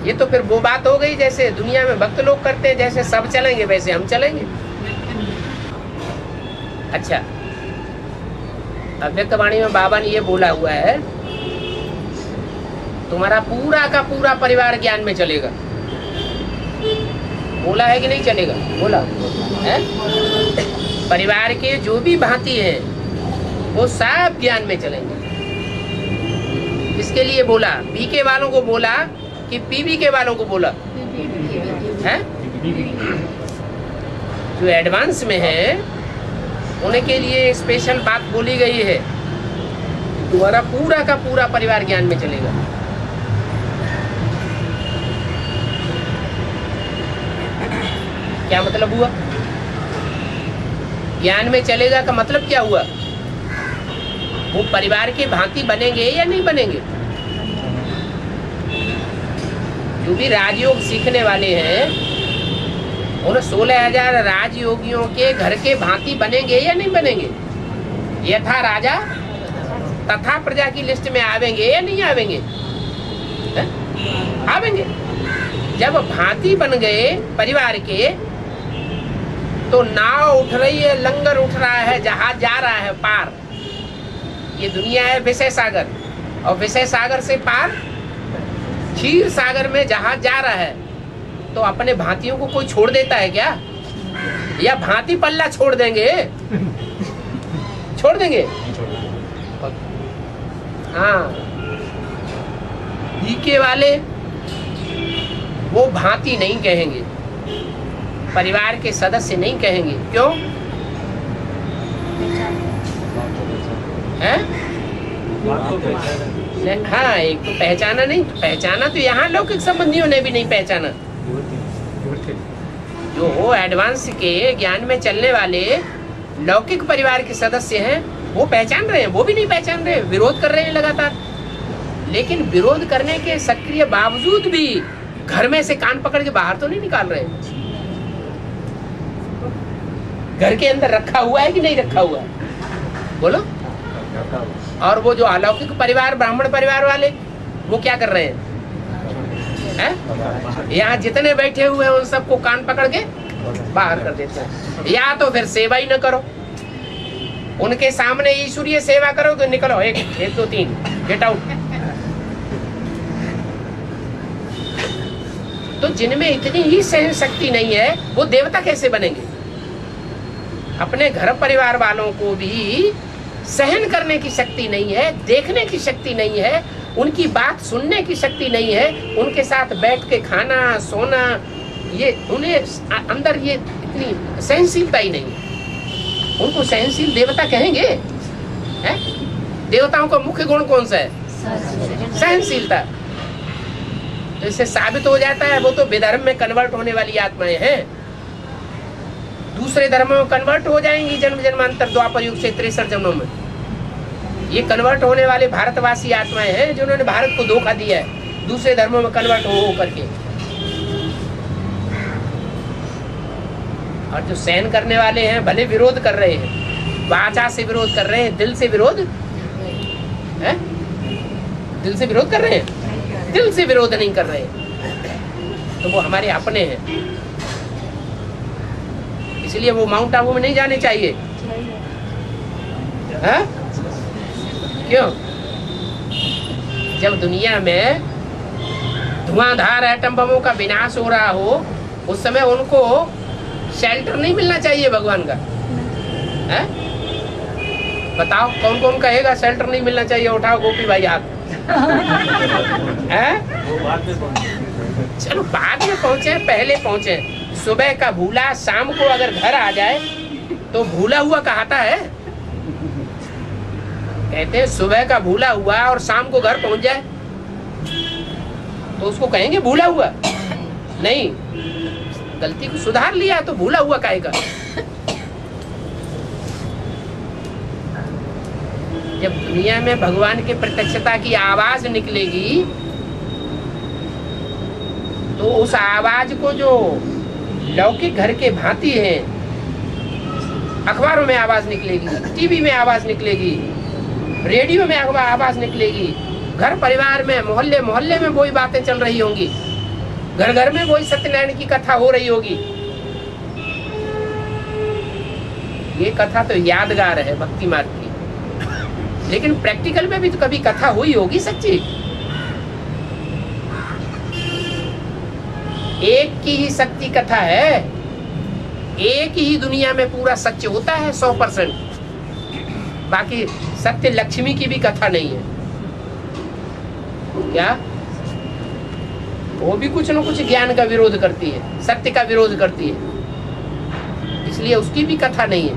ये तो फिर वो बात हो गई जैसे दुनिया में भक्त लोग करते हैं, जैसे सब चलेंगे वैसे हम चलेंगे। अच्छा, अव्यक्त वाणी में बाबा ने ये बोला हुआ है, तुम्हारा पूरा का पूरा परिवार ज्ञान में चलेगा। बोला है कि नहीं चलेगा? बोला है। परिवार के जो भी भांति हैं वो सब ज्ञान में चलेंगे। किसके लिए बोला? पीके वालों को बोला कि पीबीके वालों को बोला? है जो एडवांस में है उनके लिए स्पेशल बात बोली गई है। तुम्हारा पूरा का पूरा परिवार ज्ञान में चलेगा। क्या मतलब हुआ? ज्ञान में चलेगा का मतलब क्या हुआ? वो परिवार के भांति बनेंगे या नहीं बनेंगे? जो भी राजयोग सीखने वाले हैं उन 16,000 राजयोगियों के घर के भांति बनेंगे या नहीं बनेंगे? यथा राजा तथा प्रजा की लिस्ट में आवेंगे या नहीं आवेंगे? है? आवेंगे। जब भांति बन गए परिवार के तो नाव उठ रही है, लंगर उठ रहा है, जहाज जा रहा है पार। ये दुनिया है विषय सागर, और विषय सागर से पार क्षीर सागर में जहाज जा रहा है। तो अपने भांतियों को कोई छोड़ देता है क्या? या भांति पल्ला छोड़ देंगे? छोड़ देंगे? हाँ, पीके वाले वो भांति नहीं कहेंगे, परिवार के सदस्य नहीं कहेंगे। क्यों? है? हाँ, एक तो पहचाना नहीं, पहचाना तो यहाँ लौकिक संबंधियों ने भी नहीं पहचाना। जो एडवांस के ज्ञान में चलने वाले लौकिक परिवार के सदस्य हैं वो पहचान रहे हैं, वो भी नहीं पहचान रहे, विरोध कर रहे हैं लगातार। लेकिन विरोध करने के सक्रिय बावजूद भी घर में से कान पकड़ के बाहर तो नहीं निकाल रहे। घर के अंदर रखा हुआ है कि नहीं रखा हुआ है? बोलो। और वो जो अलौकिक परिवार, ब्राह्मण परिवार वाले, वो क्या कर रहे हैं? यहाँ जितने बैठे हुए हैं उन सबको कान पकड़ के बाहर कर देते हैं। या तो फिर सेवा ही न करो, उनके सामने ईश्वरीय सेवा करो तो निकलो, 1 2 3 गेट आउट। तो जिनमें इतनी ही सहन शक्ति नहीं है वो देवता कैसे बनेंगे? अपने घर परिवार वालों को भी सहन करने की शक्ति नहीं है, देखने की शक्ति नहीं है, उनकी बात सुनने की शक्ति नहीं है, उनके साथ बैठ के खाना सोना, ये उन्हें अंदर ये इतनी सहनशीलता ही नहीं है। उनको सहनशील देवता कहेंगे? हैं? देवताओं का मुख्य गुण कौन सा है? सहनशीलता। तो इससे साबित हो जाता है वो तो विधर्म में कन्वर्ट होने वाली आत्माएं हैं, दूसरे धर्मों में कन्वर्ट हो जाएंगी जन्म जन्मांतर, द्वापर युग से 63 जन्मों में। ये कन्वर्ट होने वाले भारतवासी आत्माएं हैं जिन्होंने भारत को धोखा दिया है, दूसरे धर्मों में कन्वर्ट हो करके। और जो सहन करने वाले हैं भले विरोध कर रहे हैं, वाचा से विरोध कर रहे हैं, दिल से विरोध है? दिल से विरोध कर रहे हैं? दिल से विरोध नहीं कर रहे, तो वो हमारे अपने हैं। इसलिए वो माउंट आबू में नहीं जाने चाहिए। है? क्यों? जब दुनिया में धुआंधार एटम बमों का विनाश हो रहा हो उस समय उनको शेल्टर नहीं मिलना चाहिए भगवान का? है? बताओ कौन कौन कहेगा शेल्टर नहीं मिलना चाहिए? उठाओ गोपी भाई हाथ। है? चलो बाद में पहुंचे, पहले पहुंचे। सुबह का भूला शाम को अगर घर आ जाए तो भूला हुआ कहता है? कहते हैं सुबह का भूला हुआ और शाम को घर पहुंच जाए तो उसको कहेंगे भूला हुआ? नहीं, गलती को सुधार लिया तो भूला हुआ कहेगा। जब दुनिया में भगवान के प्रत्यक्षता की आवाज निकलेगी तो उस आवाज को जो लौकिक घर के भांति है, अखबारों में आवाज निकलेगी, टीवी में आवाज निकलेगी, रेडियो में आवाज निकलेगी, घर परिवार में मोहल्ले मोहल्ले में वही बातें चल रही होंगी, घर घर में वही सत्यनारायण की कथा हो रही होगी। ये कथा तो यादगार है भक्ति मार्ग की, लेकिन प्रैक्टिकल में भी तो कभी कथा हुई होगी सच्ची। एक की ही शक्ति कथा है, एक ही दुनिया में पूरा सत्य होता है 100%। बाकी सत्य लक्ष्मी की भी कथा नहीं है। क्या? वो भी कुछ न कुछ ज्ञान का विरोध करती है, सत्य का विरोध करती है, इसलिए उसकी भी कथा नहीं है।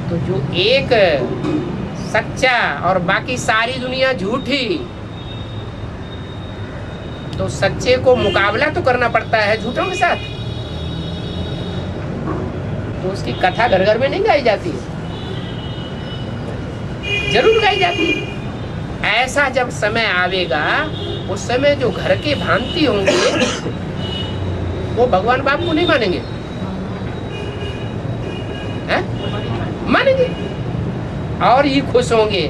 तो जो एक सच्चा और बाकी सारी दुनिया झूठी, तो सच्चे को मुकाबला तो करना पड़ता है झूठों के साथ। तो उसकी कथा घर घर में नहीं गाई जाती है, जरूर गाई जाती है। ऐसा जब समय आवेगा, उस समय जो घर के भांति होंगे वो भगवान बाप को नहीं मानेंगे, हैं? मानेंगे और ही खुश होंगे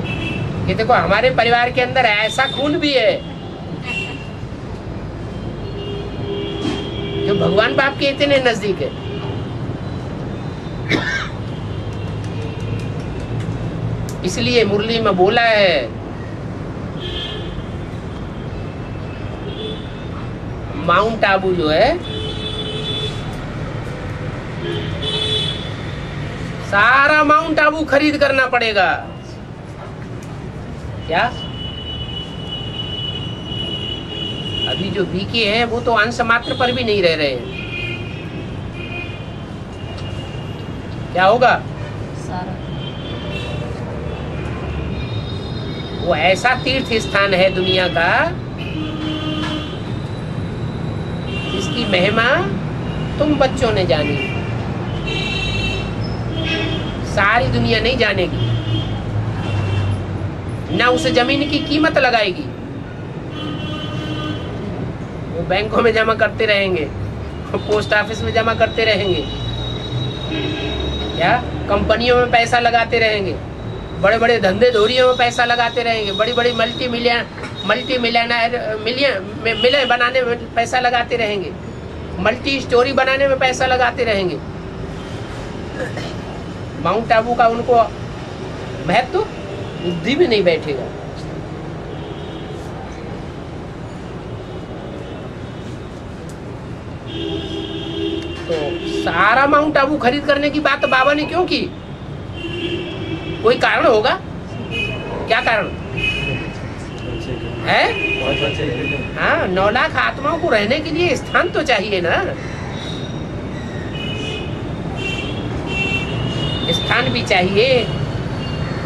कि देखो हमारे परिवार के अंदर ऐसा खून भी है जो भगवान बाप के इतने नजदीक है। इसलिए मुरली में बोला है, माउंट आबू जो है सारा माउंट आबू खरीद करना पड़ेगा। क्या? अभी जो बीके हैं वो तो अंश मात्र पर भी नहीं रह रहे हैं। क्या होगा? वो ऐसा तीर्थ स्थान है दुनिया का जिसकी महिमा तुम बच्चों ने जानी, सारी दुनिया नहीं जानेगी, ना उस जमीन की कीमत लगाएगी। वो बैंकों में जमा करते रहेंगे, पोस्ट ऑफिस में जमा करते रहेंगे, क्या कंपनियों में पैसा लगाते रहेंगे, बड़े बड़े धंधे धोरियों में पैसा लगाते रहेंगे, बड़ी बड़ी मल्टी मिलियन बनाने में पैसा लगाते रहेंगे, मल्टी स्टोरी बनाने में पैसा लगाते रहेंगे। माउंट आबू का उनको महत्व तो बुद्धि में नहीं बैठेगा। तो सारा माउंट आबू खरीद करने की बात बाबा ने क्यों की? कोई कारण होगा? क्या कारण है? हाँ, 9 लाख आत्माओं को रहने के लिए स्थान तो चाहिए ना, स्थान भी चाहिए,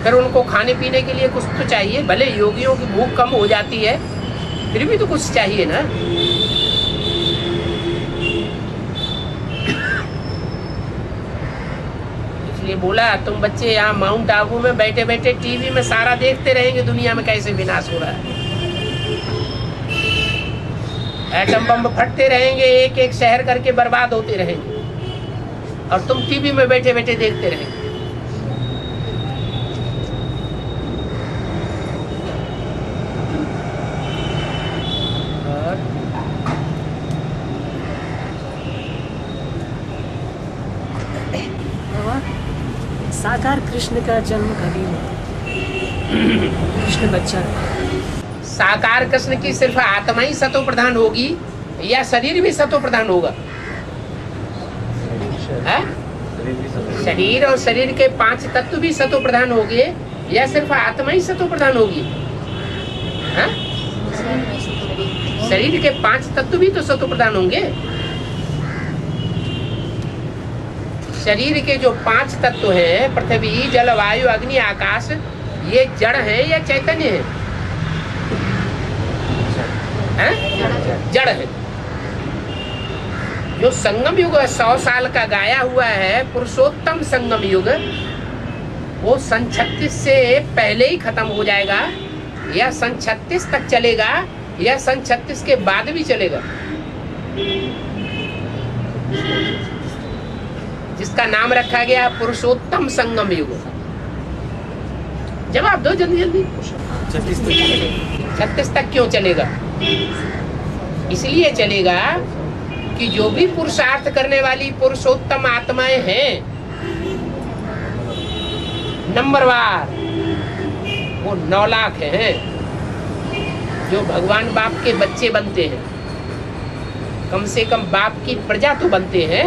फिर उनको खाने पीने के लिए कुछ तो चाहिए। भले योगियों की भूख कम हो जाती है, फिर भी तो कुछ चाहिए ना। इसलिए बोला तुम बच्चे यहाँ माउंट आबू में बैठे बैठे टीवी में सारा देखते रहेंगे दुनिया में कैसे विनाश हो रहा है। एटम बम फटते रहेंगे, एक एक शहर करके बर्बाद होते रहेंगे, और तुम टीवी में बैठे बैठे देखते रहेंगे। साकार कृष्ण का जन्म कभी हुआ? कृष्ण बच्चा। साकार कृष्ण की सिर्फ आत्मा ही सतो प्रधान होगी या शरीर भी सतो प्रधान होगा? है? शरीर और शरीर के 5 तत्व भी सतो प्रधान होंगे या सिर्फ आत्मा ही सतो प्रधान होगी? है? शरीर के 5 तत्व भी तो सतो प्रधान होंगे। शरीर के जो 5 तत्व हैं, पृथ्वी, जल, वायु, अग्नि, आकाश, ये जड़ है या चैतन्य है? जड़ है। जो संगम युग 100 साल का गाया हुआ है, पुरुषोत्तम संगम युग, वो सन 36 से पहले ही खत्म हो जाएगा या सन 36 तक चलेगा या सन 36 के बाद भी चलेगा? जिसका नाम रखा गया पुरुषोत्तम संगम युग। जवाब दो जल्दी जल्दी। 36 तक क्यों चलेगा? इसलिए चलेगा कि जो भी पुरुषार्थ करने वाली पुरुषोत्तम आत्माएं हैं, नंबरवार वो 9 लाख हैं जो भगवान बाप के बच्चे बनते हैं। कम से कम बाप की प्रजा तो बनते हैं।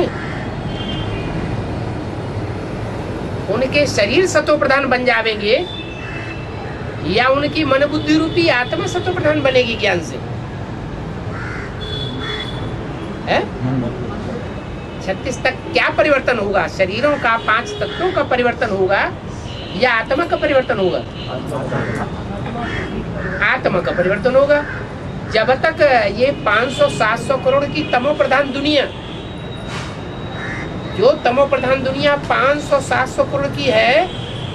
उनके शरीर सतो प्रधान बन जावेंगे या उनकी मन बुद्धि रूपी आत्मा सत्व प्रधान बनेगी ज्ञान से? है 36 तक क्या परिवर्तन होगा? शरीरों का 5 तत्वों का परिवर्तन होगा या आत्मा का परिवर्तन होगा? आत्मा का परिवर्तन होगा। जब तक ये 500-700 करोड़ की तमो प्रधान दुनिया, जो तमो प्रधान दुनिया 500-700 करोड़ की है,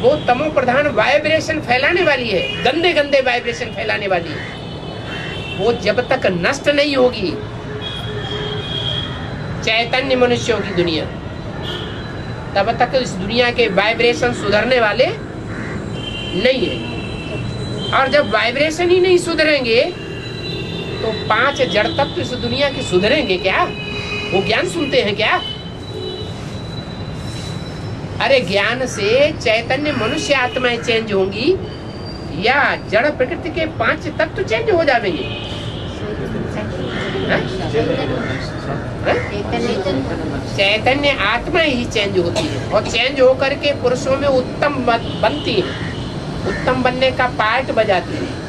वो तमो प्रधान वाइब्रेशन फैलाने वाली है, गंदे गंदे वाइब्रेशन फैलाने वाली है। वो जब तक नष्ट नहीं होगी, चैतन्य मनुष्यों की दुनिया, तब तक इस दुनिया के वाइब्रेशन सुधरने वाले नहीं है। और जब वाइब्रेशन ही नहीं सुधरेंगे तो 5 जड़ तत्व इस दुनिया के सुधरेंगे क्या? वो ज्ञान सुनते हैं क्या? अरे ज्ञान से चैतन्य मनुष्य आत्माएं चेंज होंगी या जड़ प्रकृति के 5 तत्व चेंज हो जाएंगे? चैतन्य आत्मा ही चेंज होती है और चेंज होकर के पुरुषों में उत्तम बनती है, उत्तम बनने का पार्ट बजाती है।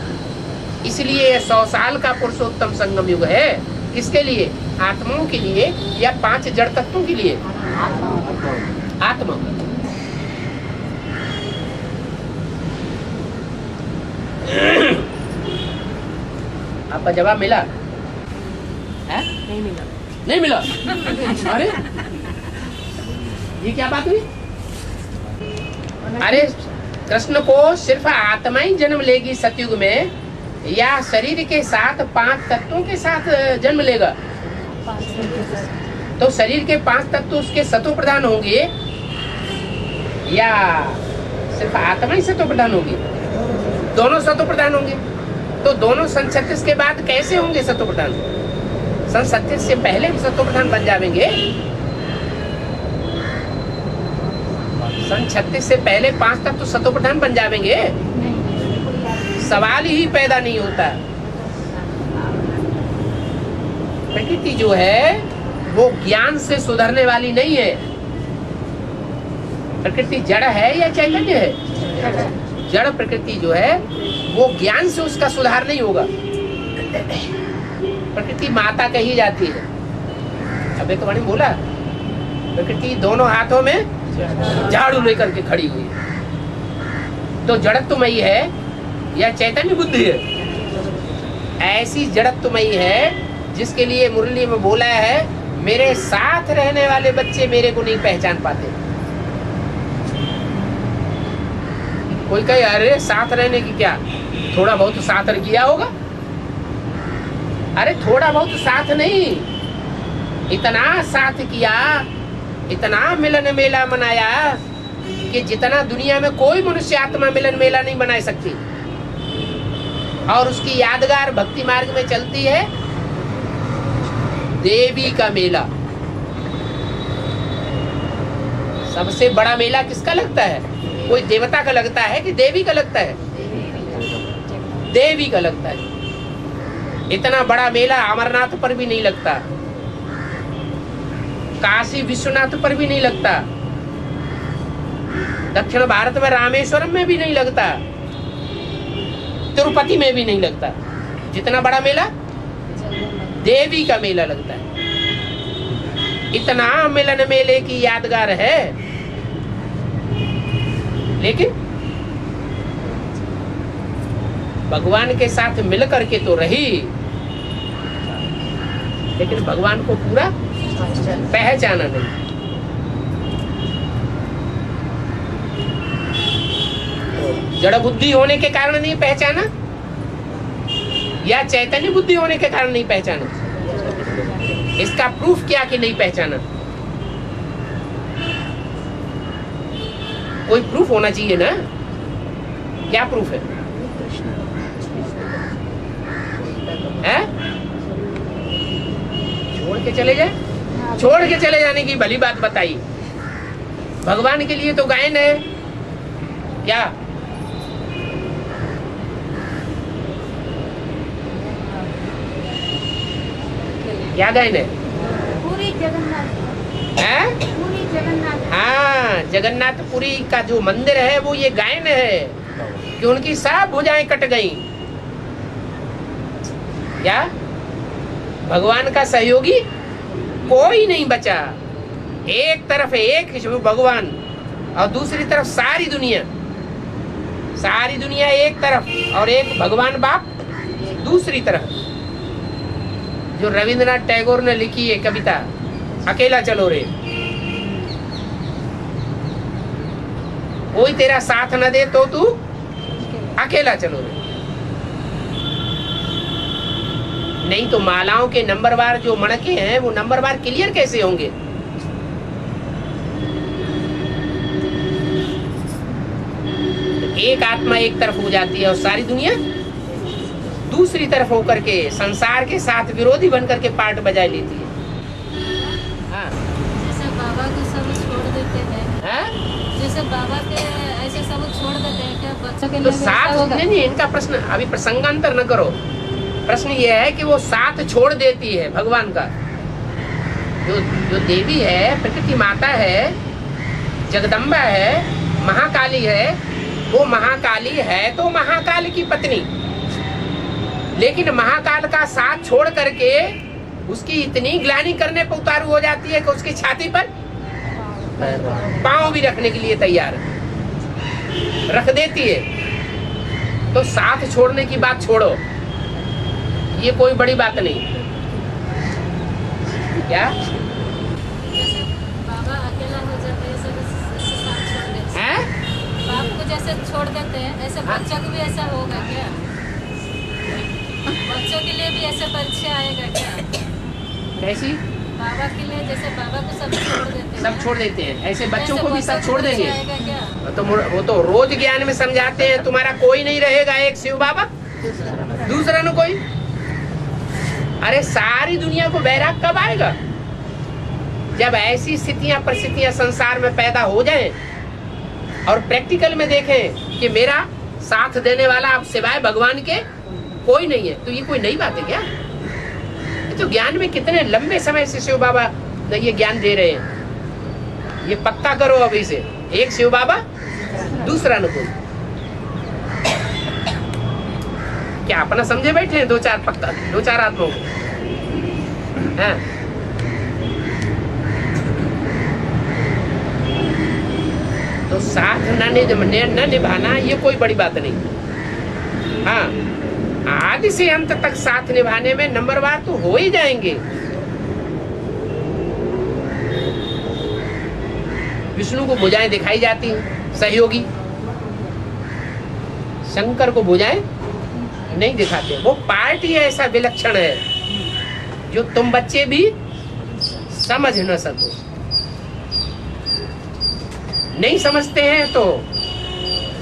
इसलिए 100 साल का पुरुषोत्तम संगम युग है। किसके लिए? आत्माओं के लिए या 5 जड़ तत्वों के लिए? आत्मा। आपका जवाब मिला? है? नहीं मिला। नहीं मिला? अरे ये क्या बात हुई? अरे कृष्ण को सिर्फ आत्मा ही जन्म लेगी सतयुग में या शरीर के साथ 5 तत्वों के साथ जन्म लेगा? तो शरीर के 5 तत्व उसके सत्व प्रधान होंगे या सिर्फ आत्मा ही सत्व प्रधान होगी? दोनों सत्व प्रधान होंगे। तो दोनों सन 36 के बाद कैसे होंगे सत्व प्रधान? सन 36 से पहले हम सत्व प्रधान बन जाएंगे। सन 36 से पहले 5 तत्व सत्व प्रधान बन जाएंगे? सवाल ही पैदा नहीं होता। प्रकृति जो है वो ज्ञान से सुधरने वाली नहीं है। प्रकृति जड़ है या चैतन्य है? जड़ प्रकृति जो है वो ज्ञान से उसका सुधार नहीं होगा। प्रकृति माता कही जाती है। अबे तो मैंने बोला प्रकृति दोनों हाथों में झाड़ू लेकर के खड़ी हुई है। तो जड़त्वमयी है या चैतन्य बुद्धि है? ऐसी जड़त्वमयी है जिसके लिए मुरली में बोला है, मेरे साथ रहने वाले बच्चे मेरे को नहीं पहचान पाते। कोई कहे अरे साथ रहने की क्या, थोड़ा बहुत साथ किया होगा? अरे थोड़ा बहुत साथ नहीं, इतना साथ किया, इतना मिलन मेला मनाया कि जितना दुनिया में कोई मनुष्य आत्मा मिलन मेला नहीं बना सकती। और उसकी यादगार भक्ति मार्ग में चलती है देवी का मेला। सबसे बड़ा मेला किसका लगता है? कोई देवता का लगता है कि देवी का लगता है? देवी का लगता है। इतना बड़ा मेला अमरनाथ पर भी नहीं लगता, काशी विश्वनाथ पर भी नहीं लगता, दक्षिण भारत में रामेश्वरम में भी नहीं लगता, तिरुपति में भी नहीं लगता। जितना बड़ा मेला देवी का मेला लगता है। इतना मिलन मेले की यादगार है, लेकिन भगवान के साथ मिल करके तो रही, लेकिन भगवान को पूरा पहचाना नहीं। जड़ बुद्धि होने के कारण नहीं पहचाना या चैतन्य बुद्धि होने के कारण नहीं पहचाना? इसका प्रूफ क्या कि नहीं पहचाना? कोई प्रूफ होना चाहिए ना। क्या प्रूफ है? हैं? छोड़ के चले जाए? छोड़ के चले जाने की भली बात बताइए। भगवान के लिए तो गायन है क्या? क्या गायन है? पूरी जगन्नाथ हैं? पूरी जगन्नाथ। हाँ, जगन्नाथपुरी का जो मंदिर है वो ये गायन है। कि उनकी सब भुजाएं कट गई। क्या भगवान का सहयोगी कोई नहीं बचा। एक तरफ एक भगवान और दूसरी तरफ सारी दुनिया। सारी दुनिया एक तरफ और एक भगवान बाप दूसरी तरफ। जो रविंद्रनाथ टैगोर ने लिखी है कविता, अकेला चलो रे, कोई तेरा साथ न दे तो तू अकेला चलो रे। नहीं तो मालाओं के नंबरवार जो मणके हैं वो नंबरवार क्लियर कैसे होंगे? एक आत्मा एक तरफ हो जाती है और सारी दुनिया दूसरी तरफ होकर के संसार के साथ विरोधी बनकर के पार्ट बजा लेती है। हाँ। जैसे बाबा को सब छोड़ देते हैं, हाँ? जैसे बाबा के ऐसे सब छोड़ देते हैं क्या बच्चों के तो लिए भी ऐसा साथ होगा? नहीं, इनका प्रश्न अभी प्रसंगांतर न करो। प्रश्न ये है कि वो साथ छोड़ देती है भगवान का। जो देवी है, प्रकृति माता है, जगदम्बा है, महाकाली है, वो महाकाली है तो महाकाल की पत्नी, लेकिन महाकाल का साथ छोड़ करके उसकी इतनी ग्लानि करने पर उतारू हो जाती है कि उसकी छाती पर पांव भी रखने के लिए तैयार रख देती है। तो साथ छोड़ने की बात छोड़ो, ये कोई बड़ी बात नहीं। क्या जैसे बाबा अकेला हो जाते हैं, सब ऐसे साथ छोड़ देते हैं। है? बाप को जैसे छोड़ देते हैं, ऐसे हाँ। बच्चों को भी ऐसा होगा क्या? बच्चों के लिए भी ऐसे परीक्षा आएगा क्या? कैसी? बाबा के लिए जैसे बाबा को सब छोड़ देते हैं, सब छोड़ देते हैं, ऐसे बच्चों ऐसे को भी सब छोड़ परीक्षा देंगे। आएगा क्या? तो वो तो रोज ज्ञान में समझाते हैं, तुम्हारा कोई नहीं रहेगा, एक शिव बाबा दूसरा न कोई। अरे सारी दुनिया को वैराग कब आएगा? जब ऐसी स्थितियां परिस्थितियां संसार में पैदा हो जाएं और प्रैक्टिकल में देखें कि मेरा साथ देने वाला अब सिवाय भगवान के कोई नहीं है। तो ये कोई नई बात है क्या? ये तो ज्ञान में कितने लंबे समय से शिव बाबा ये ज्ञान दे रहे हैं। ये पक्का करो अभी से, एक शिव बाबा दूसरा न कोई। क्या अपना समझे बैठे हैं? दो चार आत्माओं को। हाँ। तो साथ न निभाना ये कोई बड़ी बात नहीं। हाँ, आदि से अंत तक साथ निभाने में नंबरवार तो हो ही जाएंगे। विष्णु को भुजाएं दिखाई जाती हैं, सहयोगी। शंकर को भुजाएं नहीं दिखाते। वो पार्टी ऐसा विलक्षण है जो तुम बच्चे भी समझ न सको। नहीं समझते हैं तो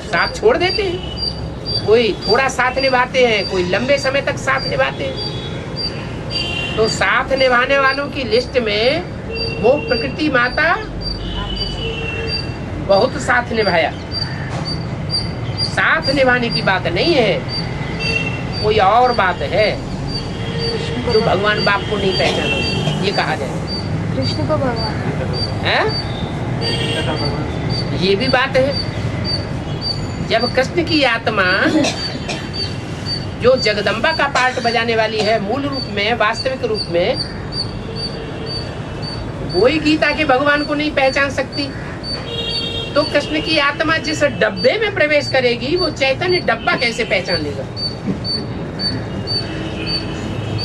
साथ छोड़ देते हैं। कोई थोड़ा साथ निभाते हैं, कोई लंबे समय तक साथ निभाते हैं। तो साथ निभाने वालों की लिस्ट में वो प्रकृति माता बहुत साथ निभाया। साथ निभाने की बात नहीं है, कोई और बात है जो भगवान बाप को नहीं पहचाना, ये कहा जाए। कृष्ण को भगवान है? ये भी बात है। जब कृष्ण की आत्मा जो जगदम्बा का पार्ट बजाने वाली है, मूल रूप में, वास्तविक रूप में, वही गीता के भगवान को नहीं पहचान सकती, तो कृष्ण की आत्मा जिस डब्बे में प्रवेश करेगी वो चैतन्य डब्बा कैसे पहचान लेगा?